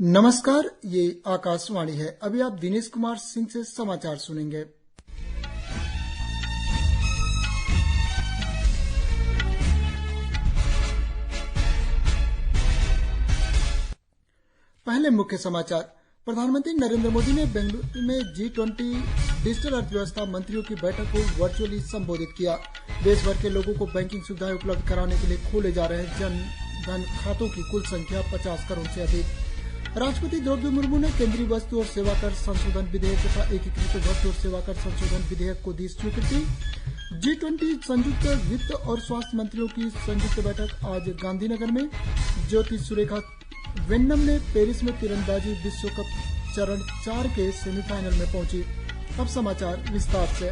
नमस्कार, ये आकाशवाणी है। अभी आप दिनेश कुमार सिंह से समाचार सुनेंगे। पहले मुख्य समाचार। प्रधानमंत्री नरेंद्र मोदी ने बेंगलुरु में G20 डिजिटल अर्थव्यवस्था मंत्रियों की बैठक को वर्चुअली संबोधित किया। देश भर के लोगों को बैंकिंग सुविधाएं उपलब्ध कराने के लिए खोले जा रहे जन धन खातों की कुल संख्या 50 करोड़ से अधिक। राष्ट्रपति द्रौपदी मुर्मू ने केंद्रीय वस्तु और सेवा कर संशोधन विधेयक तथा एकीकृत वस्तु और सेवा कर संशोधन विधेयक को दी स्वीकृति। G20 संयुक्त वित्त और स्वास्थ्य मंत्रियों की संयुक्त बैठक आज गांधीनगर में। ज्योति सुरेखा वेन्नम ने पेरिस में तीरंदाजी विश्व कप चरण 4 के सेमीफाइनल में पहुंची। अब समाचार विस्तार से।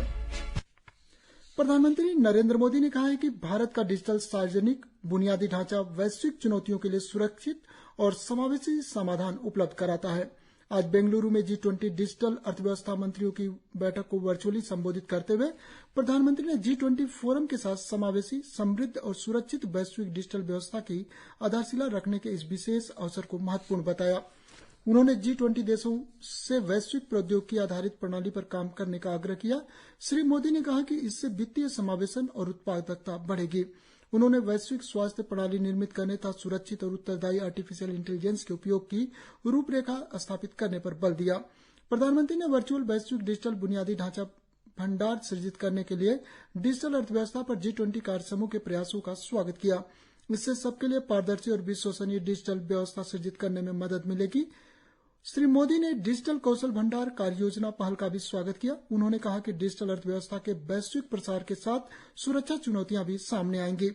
प्रधानमंत्री नरेंद्र मोदी ने कहा है कि भारत का डिजिटल सार्वजनिक बुनियादी ढांचा वैश्विक चुनौतियों के लिए सुरक्षित और समावेशी समाधान उपलब्ध कराता है। आज बेंगलुरु में G20 डिजिटल अर्थव्यवस्था मंत्रियों की बैठक को वर्चुअली संबोधित करते हुए प्रधानमंत्री ने G20 फोरम के साथ समावेशी, समृद्ध और सुरक्षित वैश्विक डिजिटल व्यवस्था की आधारशिला रखने के इस विशेष अवसर को महत्वपूर्ण बताया। उन्होंने G20 देशों से वैश्विक प्रौद्योगिकी आधारित प्रणाली पर काम करने का आग्रह किया। श्री मोदी ने कहा कि इससे वित्तीय समावेशन और उत्पादकता बढ़ेगी। उन्होंने वैश्विक स्वास्थ्य प्रणाली निर्मित करने तथा सुरक्षित और उत्तरदायी आर्टिफिशियल इंटेलिजेंस के उपयोग की रूपरेखा स्थापित करने पर बल दिया। प्रधानमंत्री ने वर्चुअल वैश्विक डिजिटल बुनियादी ढांचा भंडार सृजित करने के लिए डिजिटल अर्थव्यवस्था पर G20 कार्यसमूह के प्रयासों का स्वागत किया। इससे सबके लिए पारदर्शी और विश्वसनीय डिजिटल व्यवस्था सृजित करने में मदद मिलेगी। श्री मोदी ने डिजिटल कौशल भंडार कार्ययोजना पहल का भी स्वागत किया। उन्होंने कहा कि डिजिटल अर्थव्यवस्था के वैश्विक प्रसार के साथ सुरक्षा चुनौतियां भी सामने आएंगी।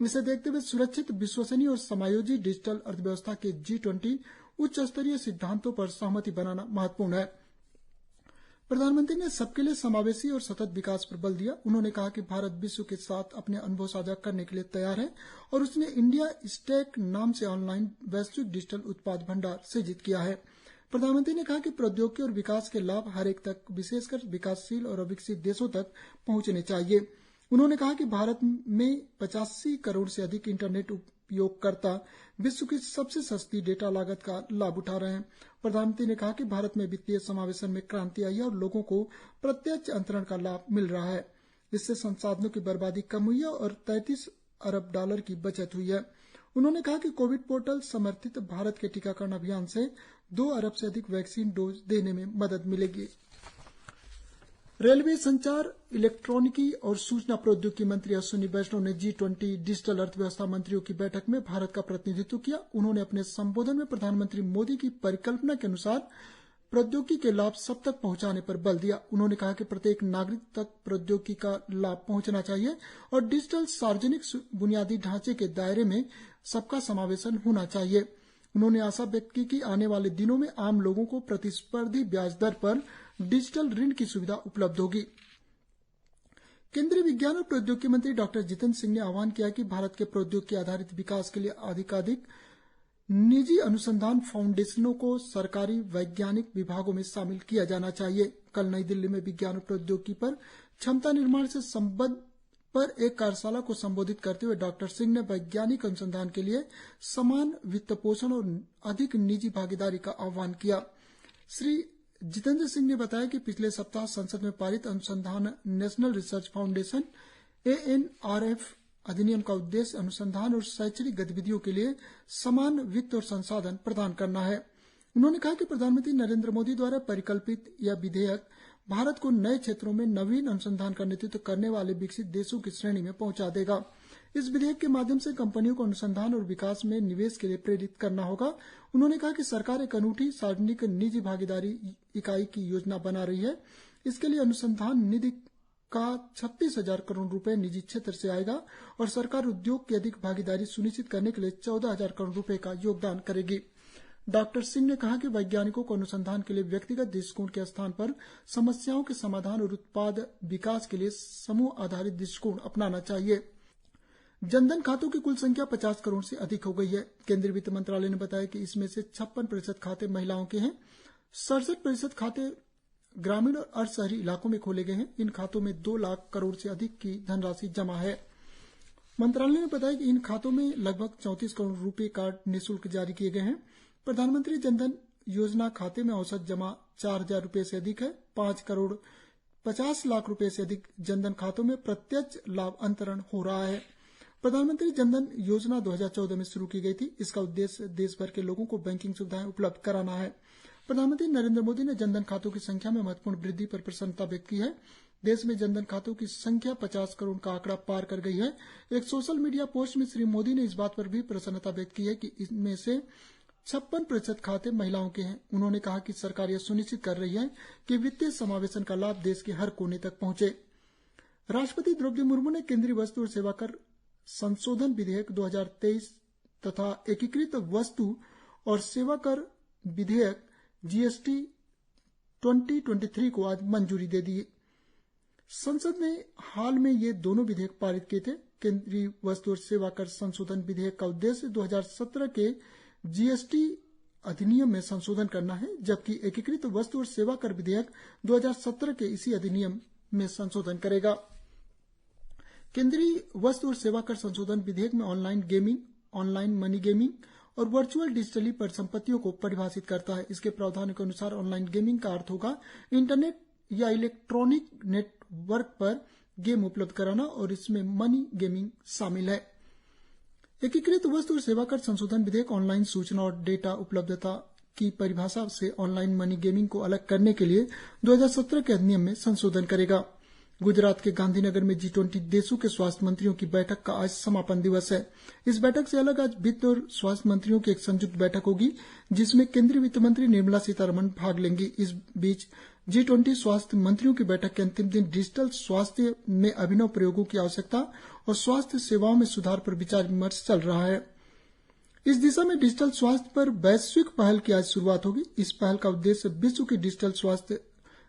इसे देखते हुए सुरक्षित, विश्वसनीय और समायोजी डिजिटल अर्थव्यवस्था के G20 उच्च स्तरीय सिद्धांतों पर सहमति बनाना महत्वपूर्ण है। प्रधानमंत्री ने सबके लिए समावेशी और सतत विकास पर बल दिया। उन्होंने कहा कि भारत विश्व के साथ अपने अनुभव साझा करने के लिए तैयार है और उसने इंडिया स्टैक नाम से ऑनलाइन वैश्विक डिजिटल उत्पाद भंडार सृजित किया है। प्रधानमंत्री ने कहा कि प्रौद्योगिकी और विकास के लाभ हर एक तक, विशेषकर विकासशील और अविकसित देशों तक पहुंचने चाहिए। उन्होंने कहा कि भारत में 85 करोड़ से अधिक इंटरनेट उपयोगकर्ता विश्व की सबसे सस्ती डेटा लागत का लाभ उठा रहे हैं। प्रधानमंत्री ने कहा कि भारत में वित्तीय समावेशन में क्रांति आई है और लोगों को प्रत्यक्ष अंतरण का लाभ मिल रहा है। इससे संसाधनों की बर्बादी कम हुई है और $33 अरब की बचत हुई है। उन्होंने कहा कि कोविड पोर्टल समर्थित भारत के टीकाकरण अभियान से 2 अरब से अधिक वैक्सीन डोज देने में मदद मिलेगी। रेलवे, संचार, इलेक्ट्रॉनिकी और सूचना प्रौद्योगिकी मंत्री अश्विनी वैष्णव ने G20 डिजिटल अर्थव्यवस्था मंत्रियों की बैठक में भारत का प्रतिनिधित्व किया। उन्होंने अपने संबोधन में प्रधानमंत्री मोदी की परिकल्पना के अनुसार प्रौद्योगिकी के लाभ सब तक पहुंचाने पर बल दिया। उन्होंने कहा कि प्रत्येक नागरिक तक प्रौद्योगिकी का लाभ पहुंचना चाहिए और डिजिटल सार्वजनिक बुनियादी ढांचे के दायरे में सबका समावेशन होना चाहिए। उन्होंने आशा व्यक्त की कि आने वाले दिनों में आम लोगों को प्रतिस्पर्धी ब्याज दर पर डिजिटल ऋण की सुविधा उपलब्ध होगी। केंद्रीय विज्ञान और प्रौद्योगिकी मंत्री डॉक्टर जितेंद्र सिंह ने आह्वान किया कि भारत के प्रौद्योगिकी आधारित विकास के लिए अधिकाधिक निजी अनुसंधान फाउंडेशनों को सरकारी वैज्ञानिक विभागों में शामिल किया जाना चाहिए। कल नई दिल्ली में विज्ञान और प्रौद्योगिकी पर क्षमता निर्माण से संबद्ध पर एक कार्यशाला को संबोधित करते हुए डॉक्टर सिंह ने वैज्ञानिक अनुसंधान के लिए समान वित्त पोषण और अधिक निजी भागीदारी का आह्वान किया। श्री जितेंद्र सिंह ने बताया कि पिछले सप्ताह संसद में पारित अनुसंधान नेशनल रिसर्च फाउंडेशन ANRF अधिनियम का उद्देश्य अनुसंधान और शैक्षणिक गतिविधियों के लिए समान वित्त और संसाधन प्रदान करना है। उन्होंने कहा कि प्रधानमंत्री नरेंद्र मोदी द्वारा परिकल्पित यह विधेयक भारत को नए क्षेत्रों में नवीन अनुसंधान का नेतृत्व करने वाले विकसित देशों की श्रेणी में पहुंचा देगा। इस विधेयक के माध्यम से कंपनियों को अनुसंधान और विकास में निवेश के लिए प्रेरित करना होगा। उन्होंने कहा कि सरकार एक अनूठी सार्वजनिक निजी भागीदारी इकाई की योजना बना रही है। इसके लिए अनुसंधान निधि का 36,000 करोड़ रुपए निजी क्षेत्र से आएगा और सरकार उद्योग की अधिक भागीदारी सुनिश्चित करने के लिए 14,000 करोड़ रुपए का योगदान करेगी। डॉक्टर सिंह ने कहा कि वैज्ञानिकों को अनुसंधान के लिए व्यक्तिगत दृष्टिकोण के स्थान पर समस्याओं के समाधान और उत्पाद विकास के लिए समूह आधारित दृष्टिकोण अपनाना चाहिए। जनधन खातों की कुल संख्या 50 करोड़ से अधिक हो गई है। केंद्रीय वित्त मंत्रालय ने बताया कि इसमें से 56% खाते महिलाओं के हैं। 67% खाते ग्रामीण और अर्ध शहरी इलाकों में खोले गए हैं। इन खातों में 2 लाख करोड़ से अधिक की धनराशि जमा है। मंत्रालय ने बताया कि इन खातों में लगभग 34 करोड़ रुपए कार्ड निःशुल्क जारी किए गए हैं। प्रधानमंत्री जनधन योजना खाते में औसत जमा 4,000 रुपये से अधिक है। 5 करोड़ 50 लाख रुपये से अधिक जनधन खातों में प्रत्यक्ष लाभ अंतरण हो रहा है। प्रधानमंत्री जनधन योजना 2014 में शुरू की गई थी। इसका उद्देश्य देश भर के लोगों को बैंकिंग सुविधाएं उपलब्ध कराना है। प्रधानमंत्री नरेंद्र मोदी ने जनधन खातों की संख्या में महत्वपूर्ण वृद्धि पर प्रसन्नता व्यक्त की है। देश में जनधन खातों की संख्या 50 करोड़ का आंकड़ा पार कर गई है। एक सोशल मीडिया पोस्ट में श्री मोदी ने इस बात पर भी प्रसन्नता व्यक्त की है कि इनमें से 56% खाते महिलाओं के हैं। उन्होंने कहा कि सरकार यह सुनिश्चित कर रही है कि वित्तीय समावेशन का लाभ देश के हर कोने तक पहुंचे। राष्ट्रपति द्रौपदी मुर्मू ने केंद्रीय वस्तु और सेवा कर संशोधन विधेयक 2023 तथा एकीकृत वस्तु और सेवा कर विधेयक जीएसटी 2023 को आज मंजूरी दे दी। संसद ने हाल में ये दोनों विधेयक पारित किए थे। केंद्रीय वस्तु और सेवा कर संशोधन विधेयक का उद्देश्य 2017 के जीएसटी अधिनियम में संशोधन करना है, जबकि एकीकृत वस्तु और सेवा कर विधेयक 2017 के इसी अधिनियम में संशोधन करेगा। केंद्रीय वस्तु और सेवा कर संशोधन विधेयक में online gaming, online money gaming और वर्चुअल डिजिटली परिसंपत्तियों को परिभाषित करता है। इसके प्रावधानों के अनुसार ऑनलाइन गेमिंग का अर्थ होगा इंटरनेट या इलेक्ट्रॉनिक नेटवर्क पर गेम उपलब्ध कराना और इसमें मनी गेमिंग शामिल है। एकीकृत वस्तु और सेवा कर संशोधन विधेयक ऑनलाइन सूचना और डेटा उपलब्धता की परिभाषा से ऑनलाइन मनी गेमिंग को अलग करने के लिए 2017 के अधिनियम में संशोधन करेगा। गुजरात के गांधीनगर में G20 देशों के स्वास्थ्य मंत्रियों की बैठक का आज समापन दिवस है। इस बैठक से अलग आज वित्त और स्वास्थ्य मंत्रियों की एक संयुक्त बैठक होगी, जिसमें केंद्रीय वित्त मंत्री निर्मला सीतारमण भाग लेंगी। इस बीच G20 स्वास्थ्य मंत्रियों की बैठक के अंतिम दिन डिजिटल स्वास्थ्य में अभिनव प्रयोगों की आवश्यकता और स्वास्थ्य सेवाओं में सुधार पर विचार विमर्श चल रहा है। इस दिशा में डिजिटल स्वास्थ्य पर वैश्विक पहल की आज शुरुआत होगी। इस पहल का उद्देश्य विश्व की डिजिटल स्वास्थ्य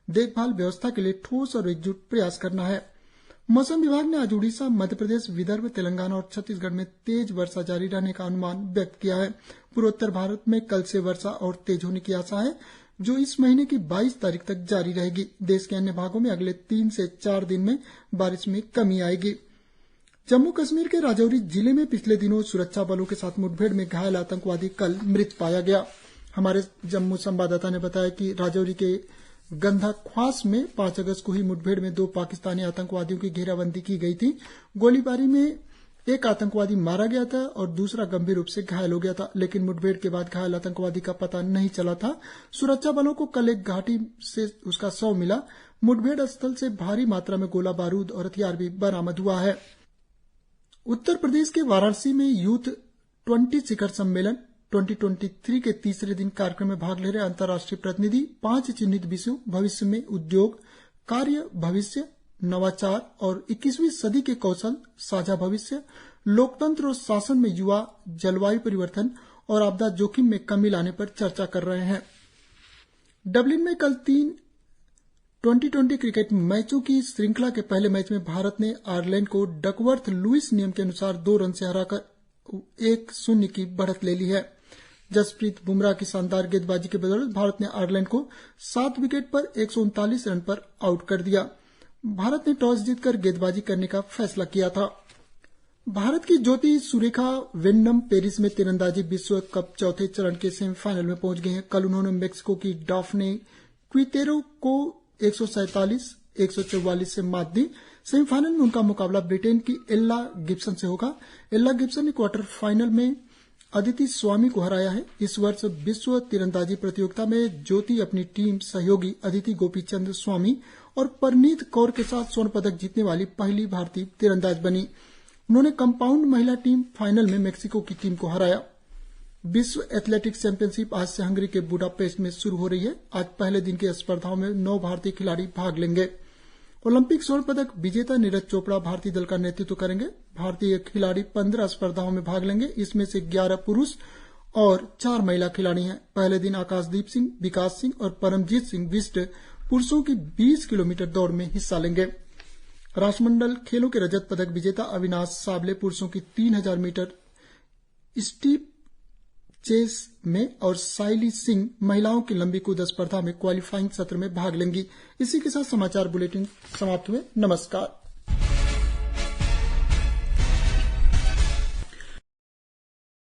देखभाल व्यवस्था के लिए ठोस और एकजुट प्रयास करना है। मौसम विभाग ने आज उड़ीसा, मध्य प्रदेश, विदर्भ, तेलंगाना और छत्तीसगढ़ में तेज वर्षा जारी रहने का अनुमान व्यक्त किया है। पूर्वोत्तर भारत में कल से वर्षा और तेज होने की आशा है, जो इस महीने की 22 तारीख तक जारी रहेगी। देश के अन्य भागों में अगले 3 से 4 दिन में बारिश में कमी आएगी। जम्मू कश्मीर के राजौरी जिले में पिछले दिनों सुरक्षा बलों के साथ मुठभेड़ में घायल आतंकवादी कल मृत पाया गया। हमारे जम्मू संवाददाता ने बताया कि राजौरी के गंधाख्वास में 5 अगस्त को हुई मुठभेड़ में 2 पाकिस्तानी आतंकवादियों की घेराबंदी की गई थी। गोलीबारी में एक आतंकवादी मारा गया था और दूसरा गंभीर रूप से घायल हो गया था, लेकिन मुठभेड़ के बाद घायल आतंकवादी का पता नहीं चला था। सुरक्षा बलों को कल एक घाटी से उसका शव मिला। मुठभेड़ स्थल से भारी मात्रा में गोला बारूद और हथियार भी बरामद हुआ है। उत्तर प्रदेश के वाराणसी में यूथ 20 शिखर सम्मेलन 2023 के तीसरे दिन कार्यक्रम में भाग ले रहे अंतर्राष्ट्रीय प्रतिनिधि 5 चिन्हित विषयों भविष्य में उद्योग, कार्य भविष्य, नवाचार और 21वीं सदी के कौशल, साझा भविष्य, लोकतंत्र और शासन में युवा, जलवायु परिवर्तन और आपदा जोखिम में कमी लाने पर चर्चा कर रहे हैं। डबलिन में कल 3 2020 क्रिकेट मैचों की श्रृंखला के पहले मैच में भारत ने आयरलैंड को डकवर्थ लुईस नियम के अनुसार 2 रन से हराकर 1-0 की बढ़त ले ली है। जसप्रीत बुमराह की शानदार गेंदबाजी के बदौलत भारत ने आयरलैंड को 7 विकेट पर 139 रन पर आउट कर दिया। भारत ने टॉस जीतकर गेंदबाजी करने का फैसला किया था। भारत की ज्योति सुरेखा वेन्नम पेरिस में तीरंदाजी विश्व कप चौथे चरण के सेमीफाइनल में पहुंच गई हैं। कल उन्होंने मेक्सिको की डाफने क्विटेरो को 147-144 से मात दी। सेमीफाइनल में उनका मुकाबला ब्रिटेन की एल्ला गिब्सन से होगा। एल्ला गिब्सन ने क्वार्टर फाइनल में अदिति स्वामी को हराया है। इस वर्ष विश्व तीरंदाजी प्रतियोगिता में ज्योति अपनी टीम सहयोगी अदिति गोपीचंद स्वामी और परनीत कौर के साथ स्वर्ण पदक जीतने वाली पहली भारतीय तीरंदाज बनी। उन्होंने कंपाउंड महिला टीम फाइनल में मेक्सिको की टीम को हराया। विश्व एथलेटिक्स चैंपियनशिप आज से हंगरी के बुडापेस्ट में शुरू हो रही है। आज पहले दिन की स्पर्धाओं में 9 भारतीय खिलाड़ी भाग लेंगे। ओलंपिक स्वर्ण पदक विजेता नीरज चोपड़ा भारतीय दल का नेतृत्व करेंगे। भारतीय खिलाड़ी 15 स्पर्धाओं में भाग लेंगे। इसमें से 11 पुरुष और 4 महिला खिलाड़ी हैं। पहले दिन आकाशदीप सिंह, विकास सिंह और परमजीत सिंह बिष्ट पुरुषों की 20 किलोमीटर दौड़ में हिस्सा लेंगे। राष्ट्रमंडल खेलों के रजत पदक विजेता अविनाश साबले पुरुषों की 3000 मीटर स्टीप चेस में और साइली सिंह महिलाओं की लंबी कूद स्पर्धा में क्वालीफाइंग सत्र में भाग लेंगी। इसी के साथ समाचार बुलेटिन समाप्त हुए। नमस्कार।